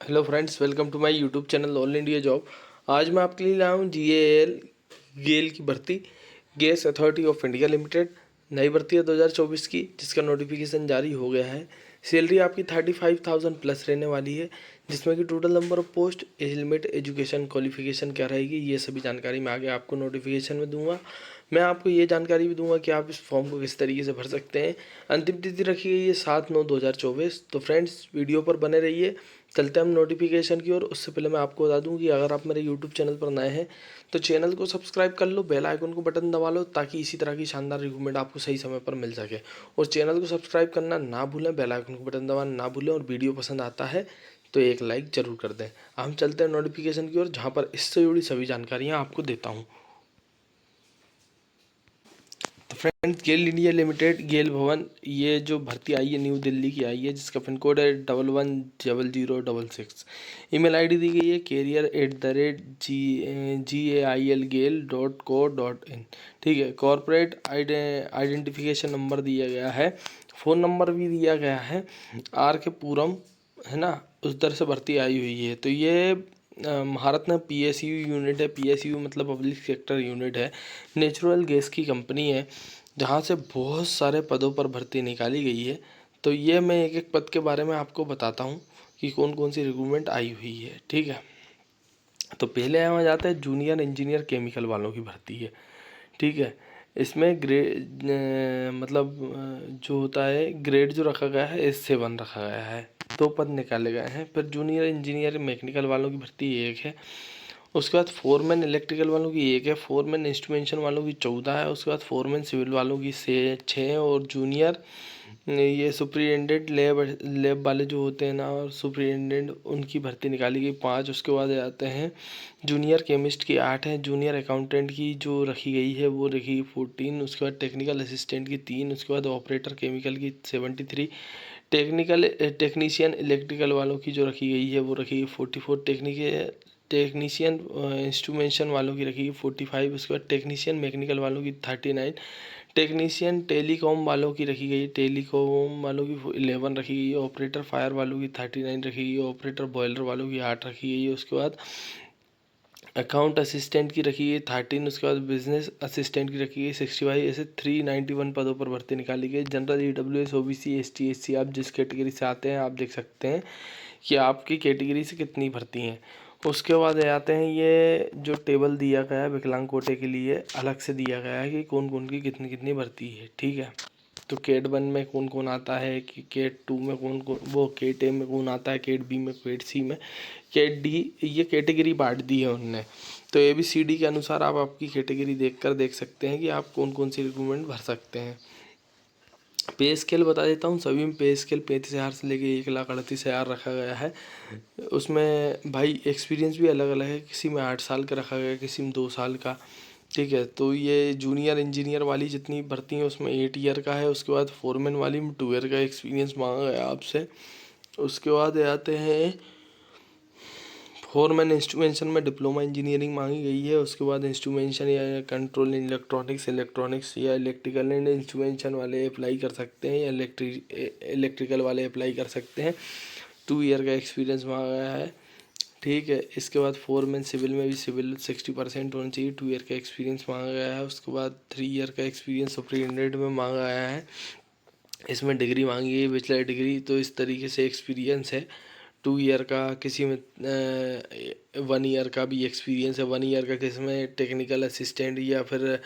Hello friends, welcome to my YouTube channel all India job. आज मैं आपके लिए लाया हूँ GAL गेल की भर्ती, gas authority of India limited. नई भर्ती है 2024 की, जिसका नोटिफिकेशन जारी हो गया है। सैलरी आपकी 35,000 प्लस रहने वाली है, जिसमें कि total number of post, age limit, education qualification क्या रहेगी, ये सभी जानकारी मैं आगे आपको नोटिफिकेशन में दूंगा। मैं आपको ये जानकारी भी दूंगा कि आप इस फॉर्म को किस तरीके से भर सकते हैं। अंतिम तिथि रखी गई है 7/9/2024। तो फ्रेंड्स, वीडियो पर बने रहिए। चलते हैं हम नोटिफिकेशन की ओर। उससे पहले मैं आपको बता दूं कि अगर आप मेरे यूट्यूब चैनल पर नए हैं तो चैनल को सब्सक्राइब कर लो, बेल आइकन को बटन दबा लो, ताकि इसी तरह की शानदार रिक्रूटमेंट आपको सही समय पर मिल सके। और चैनल को सब्सक्राइब करना ना भूलें, बेल आइकन को बटन दबाना ना भूलें, और वीडियो पसंद आता है तो एक लाइक ज़रूर कर दें। हम चलते हैं नोटिफिकेशन की ओर, जहाँ पर इससे जुड़ी सभी जानकारियाँ आपको देता हूँ। तो फ्रेंड्स, गेल इंडिया लिमिटेड, गेल भवन, ये जो भर्ती आई है न्यू दिल्ली की आई है, जिसका पिन कोड है 110066। ईमेल आईडी दी गई है career@GAILGale.co.in। ठीक है। कॉर्पोरेट आइडेंटिफिकेशन नंबर दिया गया है, फ़ोन नंबर भी दिया गया है। आर के पूरम, है ना, उस दर से भर्ती आई हुई है। तो ये भारत में PSU यूनिट है। PSU मतलब पब्लिक सेक्टर यूनिट है। नेचुरल गैस की कंपनी है, जहाँ से बहुत सारे पदों पर भर्ती निकाली गई है। तो ये मैं एक एक पद के बारे में आपको बताता हूँ कि कौन कौन सी रिक्रूटमेंट आई हुई है। ठीक है। तो पहले हम आ जाते हैं जूनियर इंजीनियर केमिकल वालों की भर्ती है। ठीक है। इसमें मतलब जो होता है ग्रेड जो रखा गया है S7 रखा गया है। 2 पद निकाले गए हैं। फिर जूनियर इंजीनियर मैकेनिकल वालों की भर्ती 1 है। उसके बाद फोरमैन इलेक्ट्रिकल वालों की 1 है। फोरमैन इंस्ट्रूमेंटेशन वालों की 14 है। उसके बाद फोरमैन सिविल वालों की 6 और जूनियर ये सुपरिटेंडेंट लैब वाले जो होते हैं ना, और सुपरिटेंडेंट, उनकी भर्ती निकाली गई 5। उसके बाद आते हैं जूनियर केमिस्ट की 8 है। जूनियर अकाउंटेंट की जो रखी गई है वो रखी 14। उसके बाद टेक्निकल असिस्टेंट की 3। उसके बाद ऑपरेटर केमिकल की 73। टेक्नीशियन इलेक्ट्रिकल वालों की जो रखी गई है वो रखी गई 44। टेक्नीशियन इंस्ट्रूमेंटेशन वालों की रखी गई 45। उसके बाद टेक्नीशियन मैकेनिकल वालों की 39। टेक्नीशियन टेलीकॉम वालों की रखी गई, टेलीकॉम वालों की 11 रखी गई। ऑपरेटर फायर वालों की 39 रखी गई। ऑपरेटर बॉयलर वालों की 8 रखी गई है। उसके बाद अकाउंट असिस्टेंट की रखी गई 13। उसके बाद बिजनेस असिस्टेंट की रखी गई 65। ऐसे 391 पदों पर भर्ती निकाली गई। General, EWS, OBC, ST, SC, आप जिस कैटेगरी से आते हैं आप देख सकते हैं कि आपकी कैटेगरी से कितनी भर्ती हैं। उसके बाद आते हैं, ये जो टेबल दिया गया है विकलांग कोटे के लिए अलग से दिया गया है कि कौन कौन की कितनी कितनी भर्ती है। ठीक है। तो कैट 1 में कौन कौन आता है, कि कैट 2 में कौन कौन, वो कैट A में कौन आता है, कैट B में, कैट C में, कैट D, ये कैटेगरी बांट दी है उनने। तो ABCD के अनुसार आप आपकी कैटेगरी देख सकते हैं कि आप कौन कौन सी रिक्रूटमेंट भर सकते हैं। पे स्केल बता देता हूँ। सभी में पे स्केल 35,000 से लेके 1,38,000 रखा गया है। उसमें भाई एक्सपीरियंस भी अलग अलग है, किसी में 8 साल का रखा गया है, किसी में 2 साल का। ठीक है। तो ये जूनियर इंजीनियर वाली जितनी भर्ती है उसमें 8 ईयर का है। उसके बाद फोरमैन वाली में 2 ईयर का एक्सपीरियंस मांगा गया आपसे। उसके बाद आते हैं फोरमैन इंस्ट्रूमेंटेशन में डिप्लोमा इंजीनियरिंग मांगी गई है। उसके बाद इंस्ट्रूमेंटेशन या कंट्रोल इलेक्ट्रॉनिक्स या इलेक्ट्रिकल एंड इंस्ट्रूमेंटेशन वाले अप्लाई कर सकते हैं, या इलेक्ट्रिकल वाले अप्लाई कर सकते हैं। 2 ईयर का एक्सपीरियंस मांगा गया है। ठीक है। इसके बाद फोरमैन सिविल में भी सिविल 60% होना चाहिए। 2 ईयर का एक्सपीरियंस मांगा गया है। उसके बाद 3 ईयर का एक्सपीरियंस सुपरिटेंडेंट में मांगा गया है। इसमें डिग्री मांगी गई बैचलर डिग्री। तो इस तरीके से एक्सपीरियंस है। 2 ईयर का, किसी में 1 ईयर का भी एक्सपीरियंस है। 1 ईयर का किसी में टेक्निकल असिस्टेंट या फिर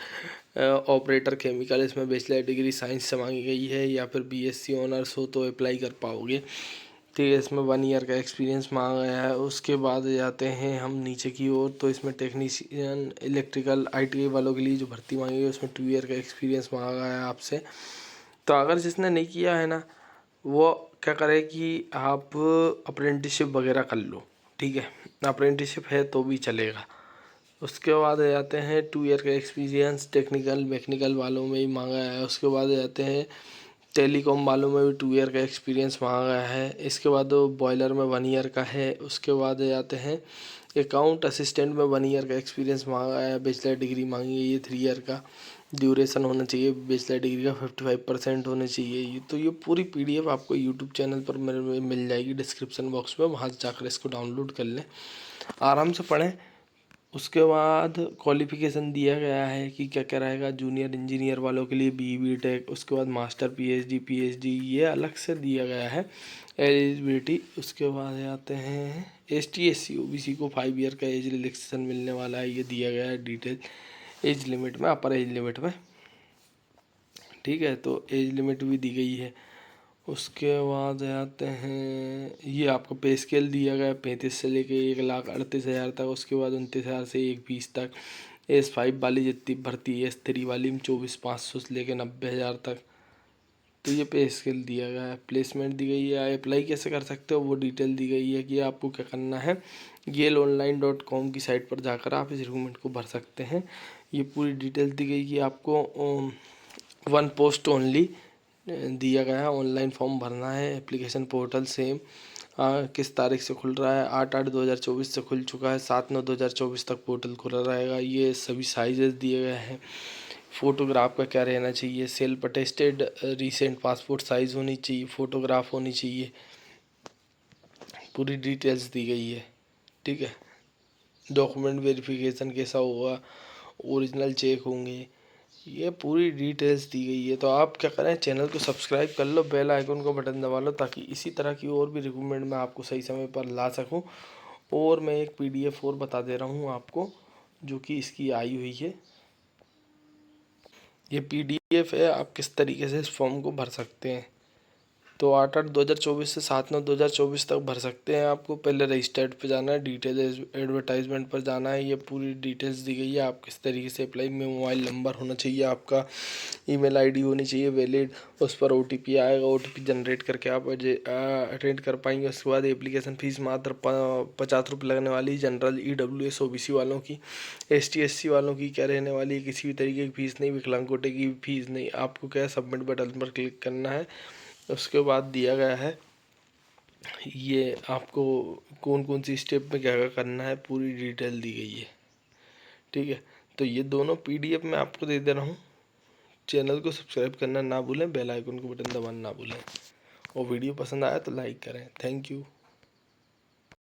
ऑपरेटर केमिकल, इसमें बैचलर डिग्री साइंस से मांगी गई है, या फिर BSc ऑनर्स हो तो अप्लाई कर पाओगे। ठीक है। इसमें 1 ईयर का एक्सपीरियंस मांगा गया है। उसके बाद जाते हैं हम नीचे की ओर। तो इसमें टेक्नीशियन इलेक्ट्रिकल ITI वालों के लिए जो भर्ती मांगी गई है उसमें 2 ईयर का एक्सपीरियंस मांगा गया है आपसे। तो अगर जिसने नहीं किया है ना, वो क्या करे कि आप अप्रेंटिसशिप वगैरह कर लो। ठीक है। अप्रेंटिसशिप है तो भी चलेगा। उसके बाद आ जाते हैं 2 ईयर का एक्सपीरियंस टेक्निकल मैकेनिकल वालों में ही मांगा है। उसके बाद आ जाते हैं टेलीकॉम वालों में भी 2 ईयर का एक्सपीरियंस मांगा गया है। इसके बाद बॉयलर में 1 ईयर का है। उसके बाद आ जाते हैं अकाउंट असिस्टेंट में 1 ईयर का एक्सपीरियंस मांगा है। बैचलर डिग्री मांगी गई है 3 ईयर का। ड्यूरेशन होना चाहिए बैचलर डिग्री का 55% होना चाहिए। ये पूरी PDF आपको यूट्यूब चैनल पर मिल जाएगी डिस्क्रिप्शन बॉक्स में, वहाँ से जाकर इसको डाउनलोड कर लें, आराम से पढ़ें। उसके बाद क्वालिफ़िकेशन दिया गया है कि क्या क्या रहेगा। जूनियर इंजीनियर वालों के लिए BE.B.Tech, उसके बाद मास्टर PhD ये अलग से दिया गया है एलिजिबिलिटी। उसके बाद आते हैं ST SC OBC को 5 ईयर का एज रिलैक्सेशन मिलने वाला है, ये दिया गया है डिटेल एज लिमिट में, अपर एज लिमिट में, ठीक है। तो एज लिमिट भी दी गई है। उसके बाद आते हैं, ये आपको पे स्केल दिया गया है 35 से लेके 1,38,000 तक, उसके बाद 29,000 से 1,20 तक। S5 वाली जितनी भर्ती है, S3 वाली में 24,500 से लेके 90,000 तक। तो ये पे स्केल दिया गया है। प्लेसमेंट दी गई है। अप्लाई कैसे कर सकते हो वो डिटेल दी गई है कि आपको क्या करना है। GALEonline.com की साइट पर जाकर आप इस रिक्रूटमेंट को भर सकते हैं। ये पूरी डिटेल दी गई कि आपको 1 पोस्ट ओनली दिया गया है। ऑनलाइन फॉर्म भरना है। एप्लीकेशन पोर्टल सेम किस तारीख से खुल रहा है, 8/8/2024 से खुल चुका है, 7/9/2024 तक पोर्टल खुला रहेगा। ये सभी साइजेस दिए गए हैं। फ़ोटोग्राफ का क्या रहना चाहिए, self attested recent passport size होनी चाहिए, फ़ोटोग्राफ होनी चाहिए, पूरी डिटेल्स दी गई है, ठीक है। डॉक्यूमेंट वेरिफिकेशन कैसा होगा, ओरिजिनल चेक होंगे, ये पूरी डिटेल्स दी गई है। तो आप क्या करें, चैनल को सब्सक्राइब कर लो, बेल आइकन को बटन दबा लो, ताकि इसी तरह की और भी रिक्रूटमेंट मैं आपको सही समय पर ला सकूं। और मैं एक PDF और बता दे रहा हूं आपको, जो कि इसकी आई हुई है। ये PDF है, आप किस तरीके से इस फॉर्म को भर सकते हैं। तो 8/8/2024 से 7/9/2024 तक भर सकते हैं। आपको पहले रजिस्टर्ड पे जाना है, डिटेल एडवर्टाइजमेंट पर जाना है। ये पूरी डिटेल्स दी गई है, आप किस तरीके से अप्लाई में मोबाइल नंबर होना चाहिए, आपका ईमेल ID होनी चाहिए वैलिड, उस पर OTP आएगा, OTP जनरेट करके आप अटेंड कर पाएंगे। उसके बाद एप्लीकेशन फ़ीस मात्र 50 रुपये लगने वाली। जनरल EWS OBC वालों की, ST SC वालों की क्या रहने वाली है, किसी भी तरीके की फ़ीस नहीं, विकलांग कोटे की फ़ीस नहीं। आपको क्या है, सबमिट बटन पर क्लिक करना है। उसके बाद दिया गया है ये आपको कौन कौन सी स्टेप में क्या क्या करना है, पूरी डिटेल दी गई है, ठीक है। तो ये दोनों PDF मैं आपको दे दे रहा हूँ। चैनल को सब्सक्राइब करना ना भूलें, बेल आइकन को बटन दबाना ना भूलें, और वीडियो पसंद आया तो लाइक करें। Thank you.